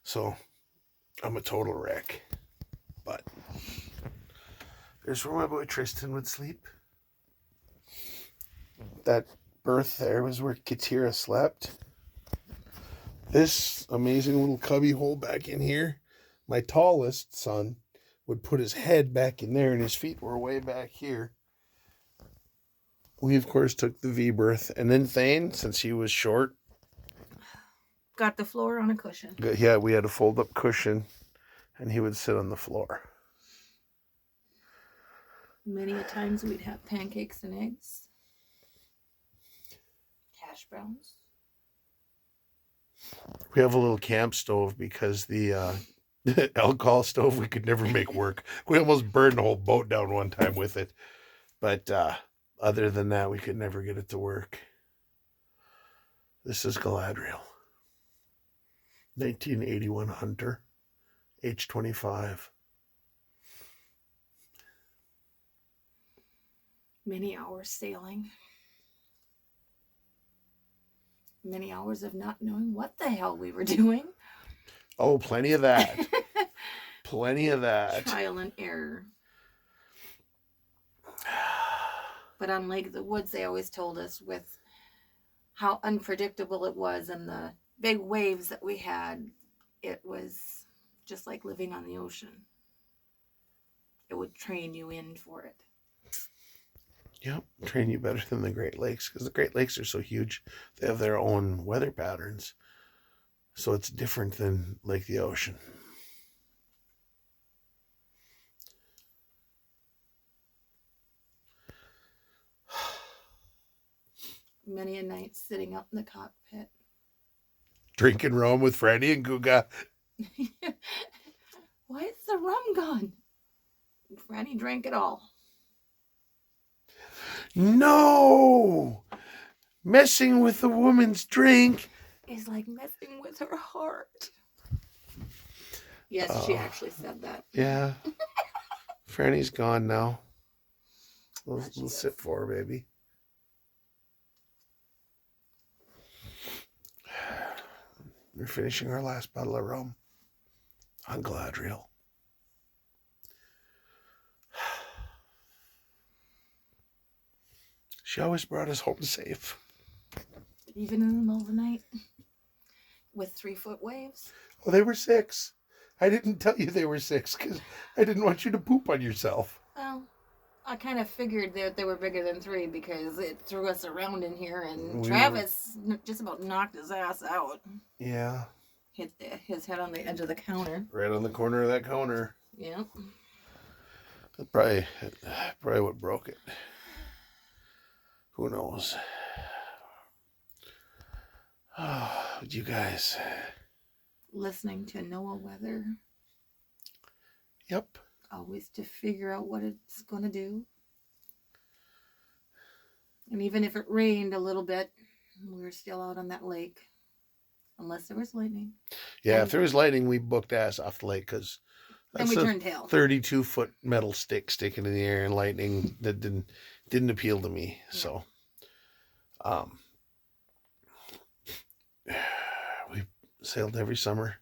So I'm a total wreck. But there's where my boy Tristan would sleep. That berth there was where Katira slept. This amazing little cubby hole back in here, my tallest son would put his head back in there and his feet were way back here. We, of course, took the V berth. And then Thane, since he was short, got the floor on a cushion. Yeah, we had a fold-up cushion, and he would sit on the floor. Many a times we'd have pancakes and eggs, hash browns. We have a little camp stove because the alcohol stove we could never make work. We almost burned the whole boat down one time with it. But other than that, we could never get it to work. This is Galadriel. 1981 Hunter, age 25. Many hours sailing. Many hours of not knowing what the hell we were doing. Oh, plenty of that. Plenty of that. Trial and error. But on Lake of the Woods, they always told us with how unpredictable it was and the big waves that we had, it was just like living on the ocean. It would train you in for it. Yep, train you better than the Great Lakes because the Great Lakes are so huge. They have their own weather patterns. So it's different than like the ocean. Many a night sitting up in the cockpit. Drinking rum with Franny and Guga. Why is the rum gone? Franny drank it all. No! Messing with a woman's drink is like messing with her heart. Yes, she actually said that. Yeah. Franny's gone now. We'll sit for her, baby. We're finishing our last bottle of rum on Galadriel. She always brought us home safe. Even in the middle of the night? With 3-foot waves? Well, they were 6. I didn't tell you they were 6 because I didn't want you to poop on yourself. Well, I kind of figured that they were bigger than 3 because it threw us around in here and Travis just about knocked his ass out. Yeah. Hit his head on the edge of the counter. Right on the corner of that counter. Yep. That's probably what broke it. Who knows? Oh, you guys. Listening to NOAA weather. Yep. Always to figure out what it's going to do. And even if it rained a little bit, we were still out on that lake. Unless there was lightning. Yeah, if there was lightning, we booked ass off the lake because then we turned tail. 32-foot metal stick sticking in the air and lightning that didn't appeal to me. Yeah. So, we sailed every summer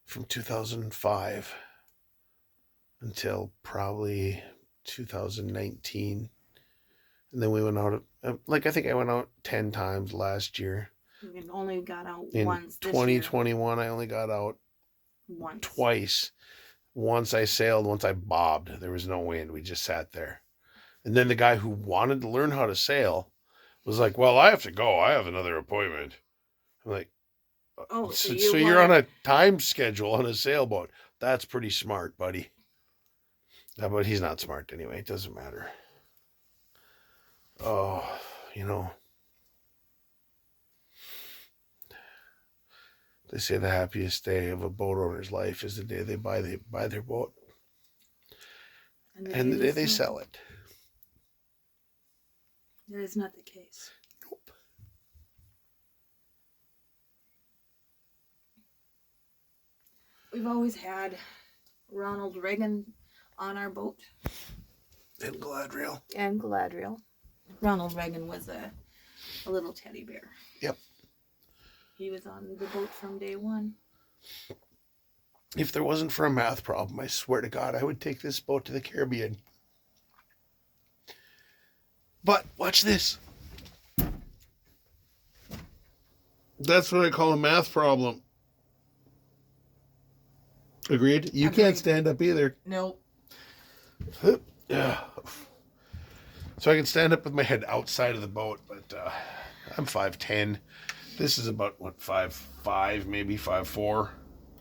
from 2005 until probably 2019. And then we went out, I think I went out 10 times last year. We only got out in once this 2021, year. I only got out twice. Once I sailed, once I bobbed. There was no wind. We just sat there. And then the guy who wanted to learn how to sail was like, well, I have to go. I have another appointment. I'm like, oh, so you're on a time schedule on a sailboat. That's pretty smart, buddy. But he's not smart anyway. It doesn't matter. Oh, they say the happiest day of a boat owner's life is the day they buy their boat. And the day they sell it. That is not the case. Nope. We've always had Ronald Reagan on our boat. And Galadriel. Ronald Reagan was a little teddy bear. Yep. He was on the boat from day one. If there wasn't for a math problem, I swear to God, I would take this boat to the Caribbean. But watch this. That's what I call a math problem. Agreed? You can't stand up either. Nope. Yeah. So I can stand up with my head outside of the boat, but I'm 5'10". This is about, what, 5'5", maybe 5'4".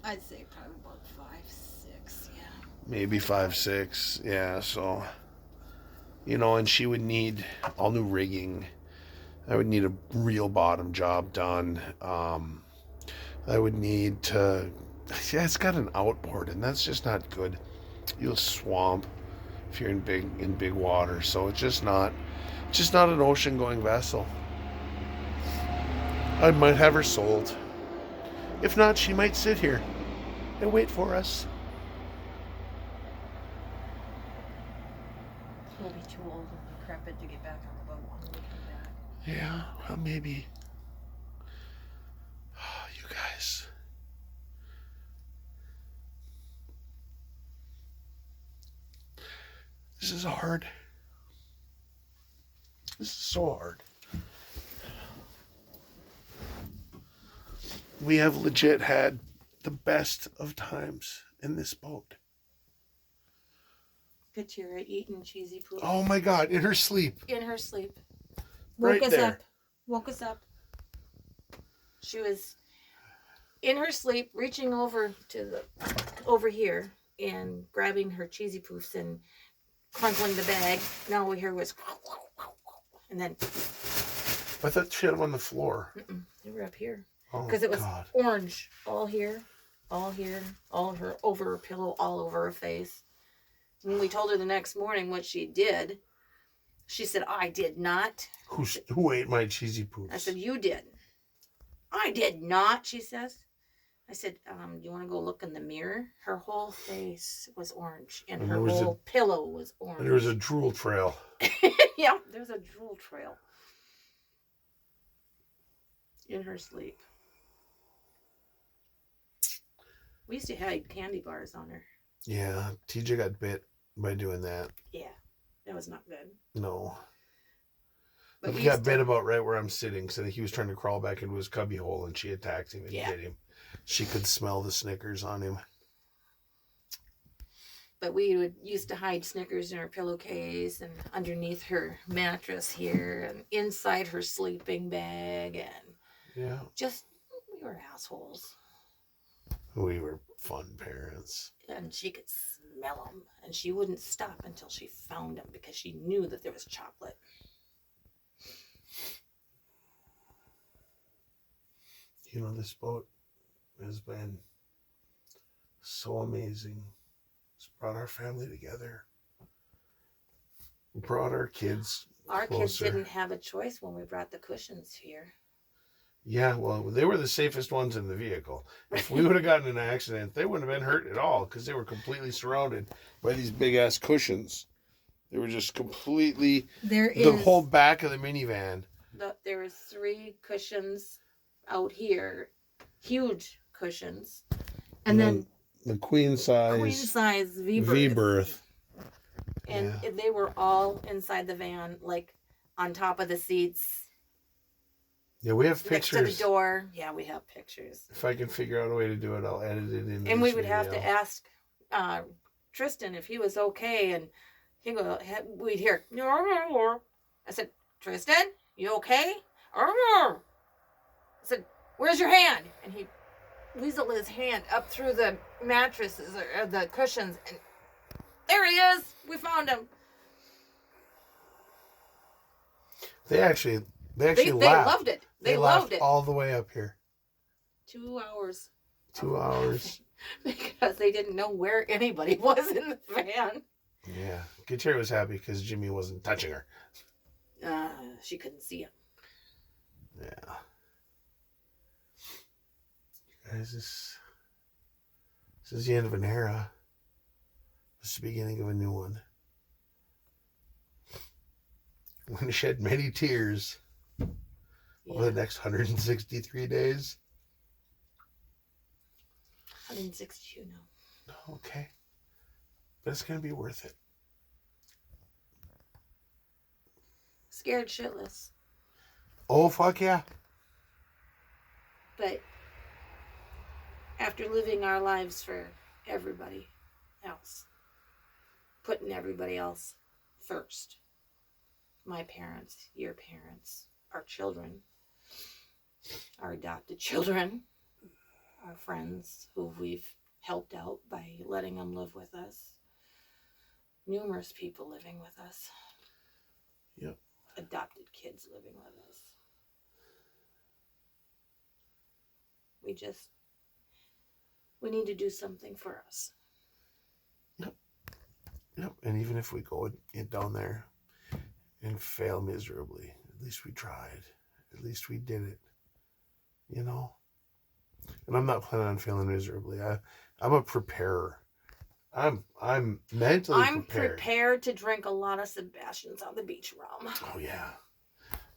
I'd say probably about 5'6", yeah. Maybe 5'6", yeah, so... You know, and she would need all new rigging. I would need a real bottom job done. I would need to... Yeah, it's got an outboard, and that's just not good. You'll swamp if you're in big water. So it's just not an ocean-going vessel. I might have her sold. If not, she might sit here and wait for us. We'll be too old and decrepit to get back on the boat when we come back. Yeah, well, maybe. Oh, you guys. This is hard. This is so hard. We have legit had the best of times in this boat. Katira eating cheesy poop. Oh my God, in her sleep. In her sleep. Right there. Woke us up. She was in her sleep, reaching over here and grabbing her cheesy poofs and crunkling the bag. Now all we hear was, and then. I thought she had them on the floor. They were up here. Because it was orange all here, all of her, over her pillow, all over her face. When we told her the next morning what she did, she said, I did not. Who ate my cheesy poofs? I said, you did. I did not, she says. I said, you want to go look in the mirror? Her whole face was orange, and her whole pillow was orange. And there was a drool trail. Yeah, there's a drool trail. In her sleep. We used to hide candy bars on her. Yeah, TJ got bit by doing that. Yeah, that was not good. No. But he got bit about right where I'm sitting, so he was trying to crawl back into his cubby hole, and she attacked him and bit him. She could smell the Snickers on him. But we used to hide Snickers in her pillowcase and underneath her mattress here and inside her sleeping bag, and we were assholes. We were fun parents. And she could smell them, and she wouldn't stop until she found them because she knew that there was chocolate. You know, this boat has been so amazing. It's brought our family together. Brought our kids Our closer. kids didn't have a choice when we brought the cushions here. Yeah, well, they were the safest ones in the vehicle. If we would have gotten in an accident, they wouldn't have been hurt at all because they were completely surrounded by these big-ass cushions. They were just completely... the whole back of the minivan. There was 3 cushions out here. Huge cushions. And then the queen size V-berth. And they were all inside the van, like on top of the seats. Yeah, we have pictures. Next to the door. Yeah, we have pictures. If I can figure out a way to do it, I'll edit it in. And we would have to ask Tristan if he was okay, and we'd hear, I said, Tristan, you okay? I said, where's your hand? And he weaseled his hand up through the mattresses or the cushions, and there he is. We found him. They actually laughed. They loved it. They loved it. All the way up here. 2 hours. 2 hours. Because they didn't know where anybody was in the van. Yeah. Katira was happy because Jimmy wasn't touching her. She couldn't see him. Yeah. Guys, this is the end of an era. It's the beginning of a new one. We're going to shed many tears over the next 163 days. 162 now. Okay. But it's going to be worth it. Scared shitless. Oh, fuck yeah. But after living our lives for everybody else, putting everybody else first, my parents, your parents, our children, our adopted children, our friends who we've helped out by letting them live with us, numerous people living with us, yep, adopted kids living with us. We need to do something for us. Yep. Yep. And even if we go down there and fail miserably, at least we tried. At least we did it. You know? And I'm not planning on failing miserably. I'm a preparer. I'm mentally prepared. I'm prepared to drink a lot of Sebastian's on the beach rum. Oh yeah.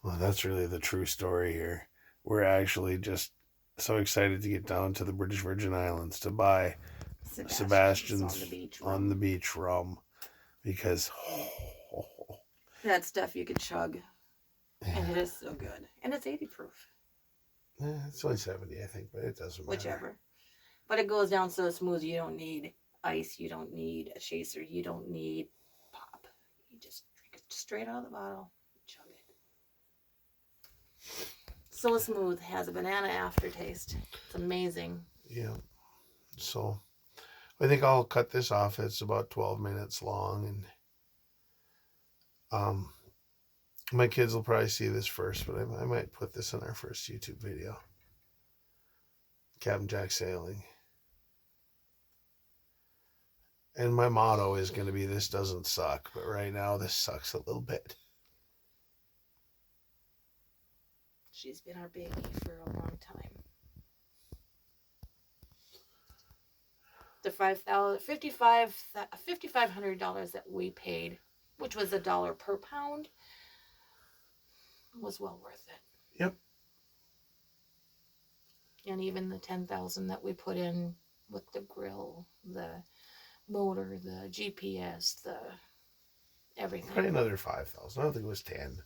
Well, that's really the true story here. We're actually just so excited to get down to the British Virgin Islands to buy Sebastian's on the beach rum because that stuff you could chug, and it is so good, and it's 80 proof. It's only 70, I think, but it doesn't matter. Whichever, but it goes down so smooth. You don't need ice. You don't need a chaser. You don't need pop. You just drink it straight out of the bottle, chug it. So smooth, has a banana aftertaste. It's amazing. Yeah. So I think I'll cut this off. It's about 12 minutes long, and my kids will probably see this first, but I might put this in our first YouTube video. Captain Jack sailing. And my motto is going to be, this doesn't suck, but right now this sucks a little bit. She's been our baby for a long time. The $5,500 that we paid, which was $1 per pound, was well worth it. Yep. And even the $10,000 that we put in with the grill, the motor, the GPS, the everything. Probably another 5,000. I don't think it was 10.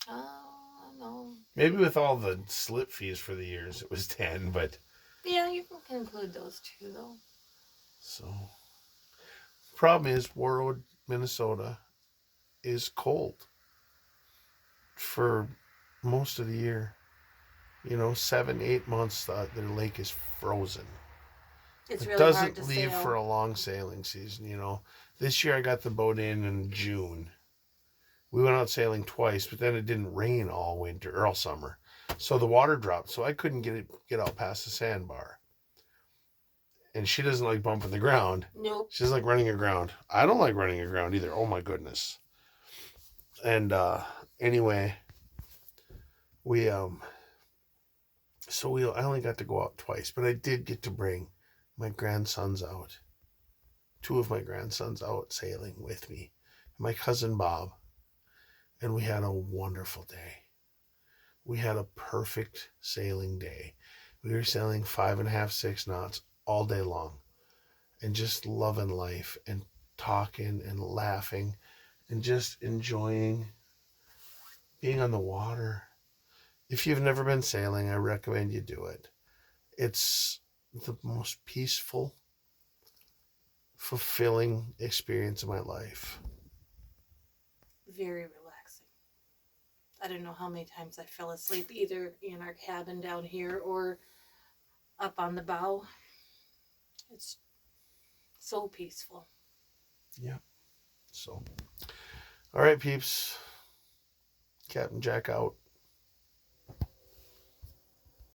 No. Maybe with all the slip fees for the years, it was 10, but yeah, you can include those too, though. So, problem is, Warroad, Minnesota, is cold for most of the year. 7-8 months their lake is frozen. It really hard to leave sail. For a long sailing season. This year I got the boat in June. We went out sailing twice, but then it didn't rain all winter or all summer, so the water dropped. So I couldn't get out past the sandbar. And she doesn't like bumping the ground. Nope. She doesn't like running aground. I don't like running aground either. Oh my goodness. And anyway, I only got to go out twice, but I did get to bring my grandsons out. 2 of my grandsons out sailing with me. My cousin Bob. And we had a wonderful day. We had a perfect sailing day. We were sailing 5.5, 6 knots all day long. And just loving life and talking and laughing and just enjoying being on the water. If you've never been sailing, I recommend you do it. It's the most peaceful, fulfilling experience of my life. Very relaxing. I don't know how many times I fell asleep either in our cabin down here or up on the bow. It's so peaceful. Yeah. So, all right, peeps. Captain Jack out.